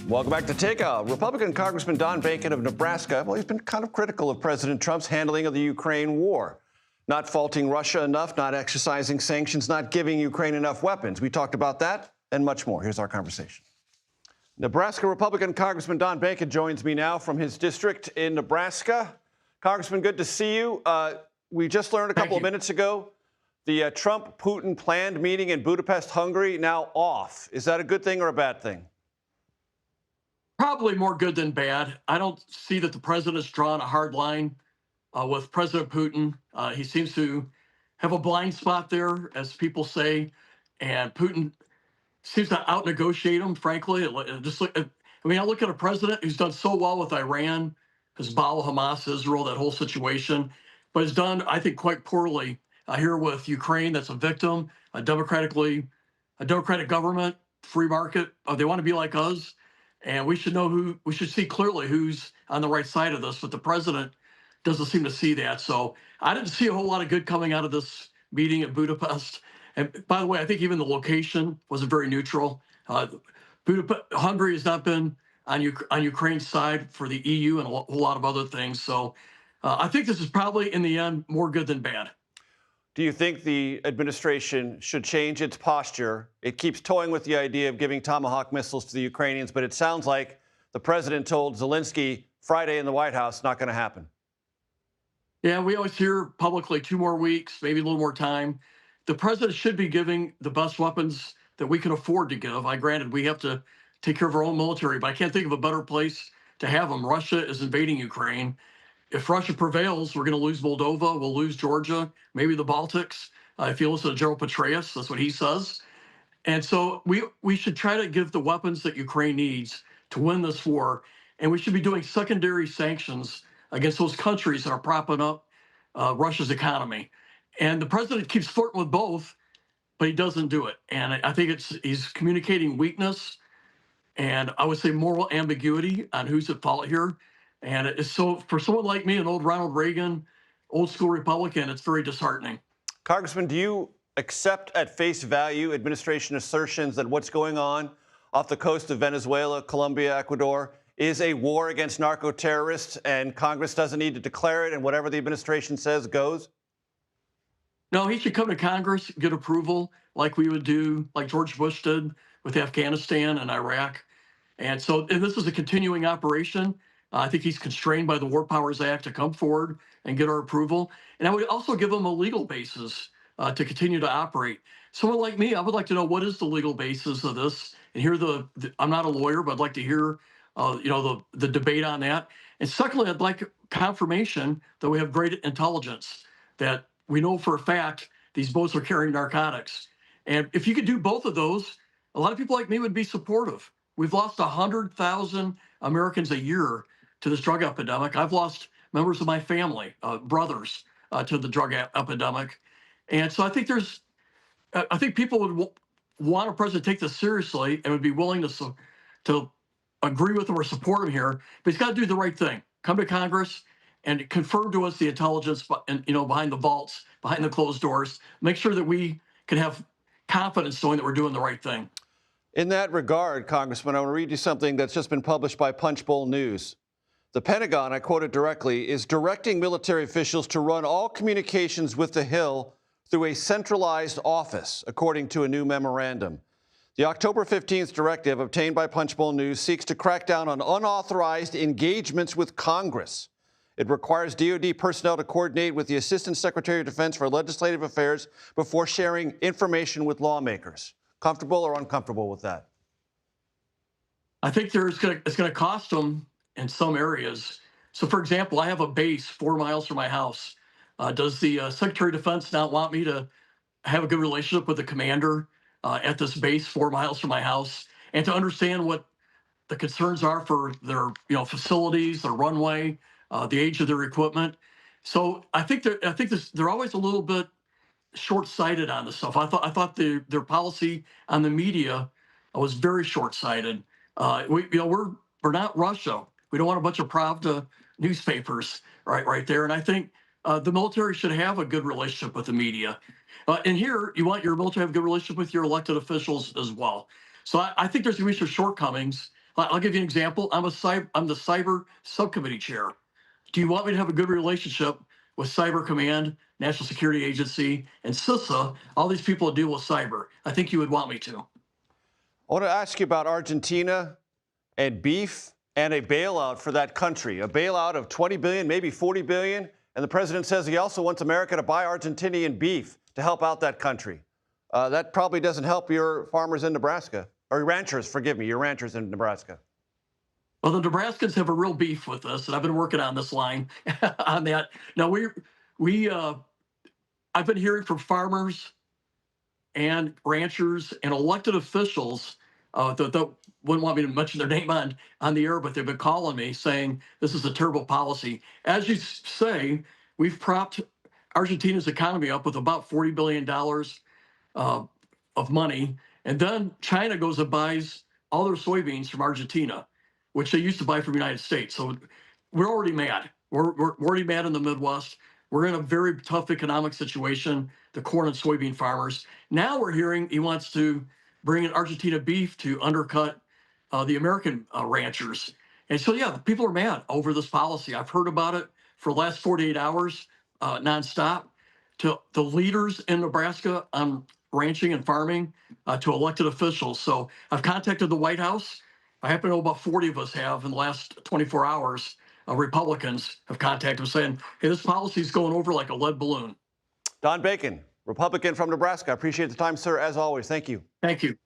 Welcome back to Takeout. Republican Congressman Bacon of Nebraska, well, he's been kind of critical of President Trump's handling of the Ukraine war. Not faulting Russia enough, not exercising sanctions, not giving Ukraine enough weapons. We talked about that and much more. Here's our conversation. Nebraska Republican Congressman Bacon joins me now from his district in Nebraska. Congressman, good to see you. We just learned a couple of minutes ago the Trump-Putin planned meeting in Budapest, Hungary, now off. Is that a good thing or a bad thing? Probably more good than bad. I don't see that the president's drawn a hard line with President Putin. He seems to have a blind spot there, as people say, and Putin seems to out-negotiate him, frankly. I look at a president who's done so well with Iran, Hezbollah, Hamas, Israel, that whole situation, but has done, I think, quite poorly here with Ukraine. That's a victim, a democratic government, free market. They want to be like us. And we should see clearly who's on the right side of this, but the president doesn't seem to see that. So I didn't see a whole lot of good coming out of this meeting at Budapest. And by the way, I think even the location wasn't very neutral. Hungary has not been on Ukraine's side for the EU and a whole lot of other things. So I think this is probably, in the end, more good than bad. Do you think the administration should change its posture? It keeps toying with the idea of giving Tomahawk missiles to the Ukrainians, but it sounds like the president told Zelensky Friday in the White House, not going to happen. Yeah, we always hear publicly 2 more weeks, maybe a little more time. The president should be giving the best weapons that we can afford to give. Granted, we have to take care of our own military, but I can't think of a better place to have them. Russia is invading Ukraine. If Russia prevails, we're going to lose Moldova, we'll lose Georgia, maybe the Baltics. If you listen to General Petraeus, that's what he says. And so we should try to give the weapons that Ukraine needs to win this war. And we should be doing secondary sanctions against those countries that are propping up Russia's economy. And the president keeps flirting with both, but he doesn't do it. And I think he's communicating weakness, and I would say moral ambiguity on who's at fault here. And it's so, for someone like me, an old Ronald Reagan, old school Republican, it's very disheartening. Congressman, do you accept at face value administration assertions that what's going on off the coast of Venezuela, Colombia, Ecuador is a war against narco-terrorists, and Congress doesn't need to declare it, and whatever the administration says goes? No, he should come to Congress, get approval like we would do, like George Bush did with Afghanistan and Iraq. And this is a continuing operation. I think he's constrained by the War Powers Act to come forward and get our approval. And I would also give him a legal basis to continue to operate. Someone like me, I would like to know, what is the legal basis of this? And hear I'm not a lawyer, but I'd like to hear the debate on that. And secondly, I'd like confirmation that we have great intelligence, that we know for a fact these boats are carrying narcotics. And if you could do both of those, a lot of people like me would be supportive. We've lost 100,000 Americans a year to this drug epidemic. I've lost members of my family, brothers, to the drug epidemic. And so I think people would want a president to take this seriously and would be willing to agree with him or support him here. But he's got to do the right thing. Come to Congress and confirm to us the intelligence, behind the vaults, behind the closed doors. Make sure that we can have confidence knowing that we're doing the right thing. In that regard, Congressman, I want to read you something that's just been published by Punchbowl News. The Pentagon, I quote it directly, is directing military officials to run all communications with the Hill through a centralized office, according to a new memorandum. The October 15th directive obtained by Punchbowl News seeks to crack down on unauthorized engagements with Congress. It requires DoD personnel to coordinate with the Assistant Secretary of Defense for Legislative Affairs before sharing information with lawmakers. Comfortable or uncomfortable with that? I think it's going to cost them in some areas. So, for example, I have a base 4 miles from my house. Does the Secretary of Defense not want me to have a good relationship with the commander at this base 4 miles from my house, and to understand what the concerns are for their facilities, their runway, the age of their equipment? So I think they're always a little bit short-sighted on this stuff. I thought their policy on the media was very short-sighted. We're not Russia. We don't want a bunch of Pravda newspapers right there. And I think the military should have a good relationship with the media. And here, you want your military to have a good relationship with your elected officials as well. So I think there's going to be some shortcomings I'll give you an example. I'm the cyber subcommittee chair. Do you want me to have a good relationship with Cyber Command, National Security Agency, and CISA, all these people that deal with cyber? I think you would want me to. I want to ask you about Argentina and beef and a bailout for that country, a bailout of 20 billion, maybe 40 billion. And the president says he also wants America to buy Argentinian beef to help out that country. That probably doesn't help your farmers in Nebraska, or your ranchers, forgive me, your ranchers in Nebraska. Well, the Nebraskans have a real beef with us, and I've been working on this line on that. Now I've been hearing from farmers and ranchers and elected officials that wouldn't want me to mention their name on the air, but they've been calling me saying this is a terrible policy. As you say, we've propped Argentina's economy up with about $40 billion of money. And then China goes and buys all their soybeans from Argentina, which they used to buy from the United States. So we're already mad. We're already mad in the Midwest. We're in a very tough economic situation, the corn and soybean farmers. Now we're hearing he wants to bring in Argentina beef to undercut the American ranchers. And so, yeah, people are mad over this policy. I've heard about it for the last 48 hours nonstop to the leaders in Nebraska on ranching and farming to elected officials. So I've contacted the White House. I happen to know about 40 of us have in the last 24 hours. Republicans have contacted us saying, hey, this policy is going over like a lead balloon. Don Bacon, Republican from Nebraska. I appreciate the time, sir, as always. Thank you. Thank you.